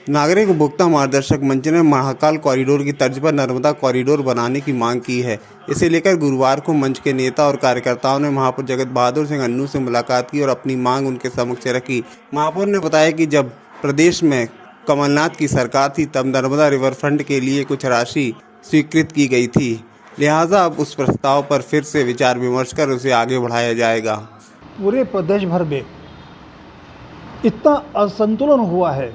नागरिक उपभोक्ता मार्गदर्शक मंच ने महाकाल कॉरिडोर की तर्ज पर नर्मदा कॉरिडोर बनाने की मांग की है। इसे लेकर गुरुवार को मंच के नेता और कार्यकर्ताओं ने महापौर जगत बहादुर सिंह अन्नू से मुलाकात की और अपनी मांग उनके समक्ष रखी। महापौर ने बताया कि जब प्रदेश में कमलनाथ की सरकार थी तब नर्मदा रिवर फ्रंट के लिए कुछ राशि स्वीकृत की गई थी, लिहाजा अब उस प्रस्ताव पर फिर से विचार विमर्श कर उसे आगे बढ़ाया जाएगा। पूरे प्रदेश भर में इतना असंतुलन हुआ है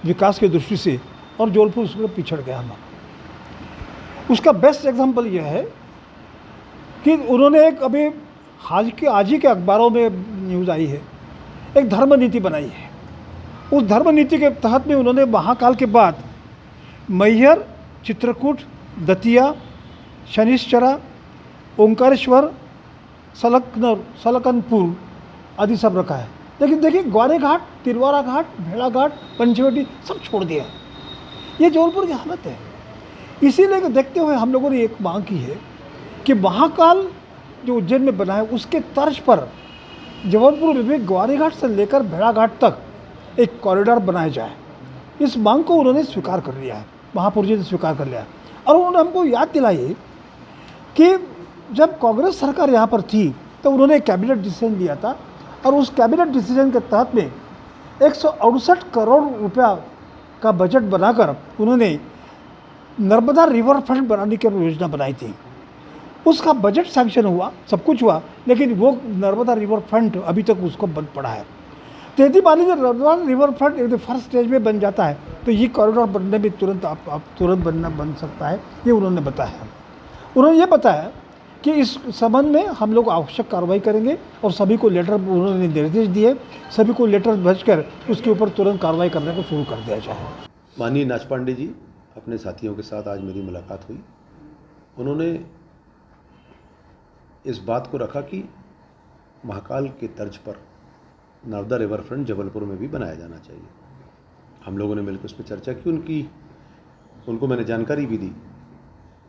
विकास की दृष्टि से और जबलपुर उसमें पिछड़ गया हमारा। उसका बेस्ट एग्जांपल यह है कि उन्होंने एक अभी आज ही के अखबारों में न्यूज़ आई है, एक धर्म नीति बनाई है। उस धर्म नीति के तहत में उन्होंने महाकाल के बाद मैहर, चित्रकूट, दतिया, शनिश्चरा, ओंकारेश्वर, सलकनपुर आदि सब रखा है। लेकिन देखिए ग्वारे घाट, तिलवारा घाट, भेड़ा घाट, पंचवटी सब छोड़ दिया है। ये जबलपुर की हालत है। इसीलिए देखते हुए हम लोगों ने एक मांग की है कि महाकाल जो उज्जैन में बना है उसके तर्ज पर जबलपुर में भी ग्वारे घाट से लेकर भेड़ा घाट तक एक कॉरिडोर बनाया जाए। इस मांग को उन्होंने स्वीकार कर लिया है, महापौर जी ने स्वीकार कर लिया है। और उन्होंने हमको याद दिलाई कि जब कांग्रेस सरकार यहाँ पर थी तो उन्होंने कैबिनेट डिसीजन लिया था और उस कैबिनेट डिसीजन के तहत में 168 करोड़ रुपया का बजट बनाकर उन्होंने नर्मदा रिवर फ्रंट बनाने की योजना बनाई थी। उसका बजट सैंक्शन हुआ, सब कुछ हुआ, लेकिन वो नर्मदा रिवर फ्रंट अभी तक उसको बंद पड़ा है। तो यदि मान लीजिए नर्मदा रिवर फ्रंट यदि फर्स्ट स्टेज में बन जाता है तो ये कॉरिडोर बनने में तुरंत बन सकता है, ये उन्होंने बताया। उन्होंने ये बताया कि इस संबंध में हम लोग आवश्यक कार्रवाई करेंगे और सभी को लेटर उन्होंने निर्देश दिए, सभी को लेटर भेजकर उसके ऊपर तुरंत कार्रवाई करने को शुरू कर दिया जाए। माननीय नाच पांडे जी अपने साथियों के साथ आज मेरी मुलाकात हुई। उन्होंने इस बात को रखा कि महाकाल के तर्ज पर नर्मदा रिवर फ्रंट जबलपुर में भी बनाया जाना चाहिए। हम लोगों ने मिलकर उस पर चर्चा की। उनको मैंने जानकारी भी दी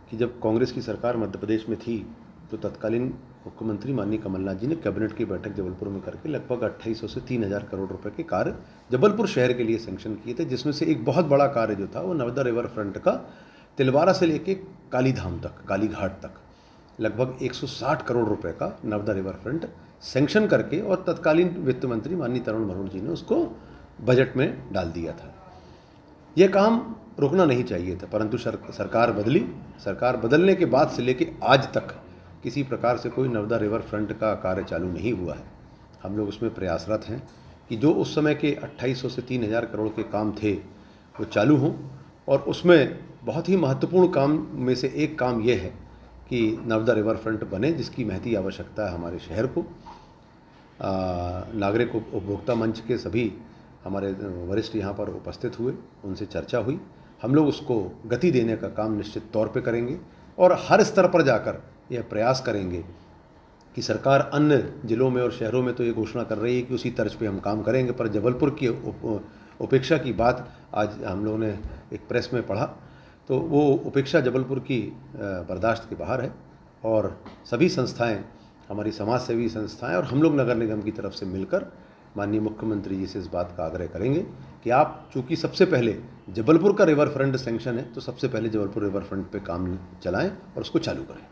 कि जब कांग्रेस की सरकार मध्य प्रदेश में थी तो तत्कालीन मुख्यमंत्री माननीय कमलनाथ जी ने कैबिनेट की बैठक जबलपुर में करके लगभग 2800 से 3000 करोड़ रुपए के कार्य जबलपुर शहर के लिए सैंक्शन किए थे, जिसमें से एक बहुत बड़ा कार्य जो था वो नर्मदा रिवर फ्रंट का तिलवारा से लेके कालीधाम तक, कालीघाट तक लगभग 160 करोड़ रुपए का नर्मदा रिवर फ्रंट सैंक्शन करके और तत्कालीन वित्त मंत्री माननीय तरुण भनोट जी ने उसको बजट में डाल दिया था। यह काम रुकना नहीं चाहिए था, परंतु सरकार बदली। सरकार बदलने के बाद से लेके आज तक किसी प्रकार से कोई नर्मदा रिवर फ्रंट का कार्य चालू नहीं हुआ है। हम लोग उसमें प्रयासरत हैं कि जो उस समय के 2800 से 3000 करोड़ के काम थे वो चालू हों, और उसमें बहुत ही महत्वपूर्ण काम में से एक काम यह है कि नर्मदा रिवर फ्रंट बने, जिसकी महती आवश्यकता है हमारे शहर को। नागरिक उपभोक्ता मंच के सभी हमारे वरिष्ठ यहाँ पर उपस्थित हुए, उनसे चर्चा हुई। हम लोग उसको गति देने का काम निश्चित तौर पे करेंगे और हर स्तर पर जाकर यह प्रयास करेंगे कि सरकार अन्य जिलों में और शहरों में तो ये घोषणा कर रही है कि उसी तर्ज पे हम काम करेंगे, पर जबलपुर की उपेक्षा की बात आज हम लोगों ने एक प्रेस में पढ़ा, तो वो उपेक्षा जबलपुर की बर्दाश्त के बाहर है। और सभी संस्थाएं, हमारी समाज सेवी संस्थाएं और हम लोग नगर निगम की तरफ से मिलकर माननीय मुख्यमंत्री जी से इस बात का आग्रह करेंगे कि आप चूँकि सबसे पहले जबलपुर का रिवर फ्रंट सैंक्शन है तो सबसे पहले जबलपुर रिवर फ्रंट पे काम चलाएं और उसको चालू करें।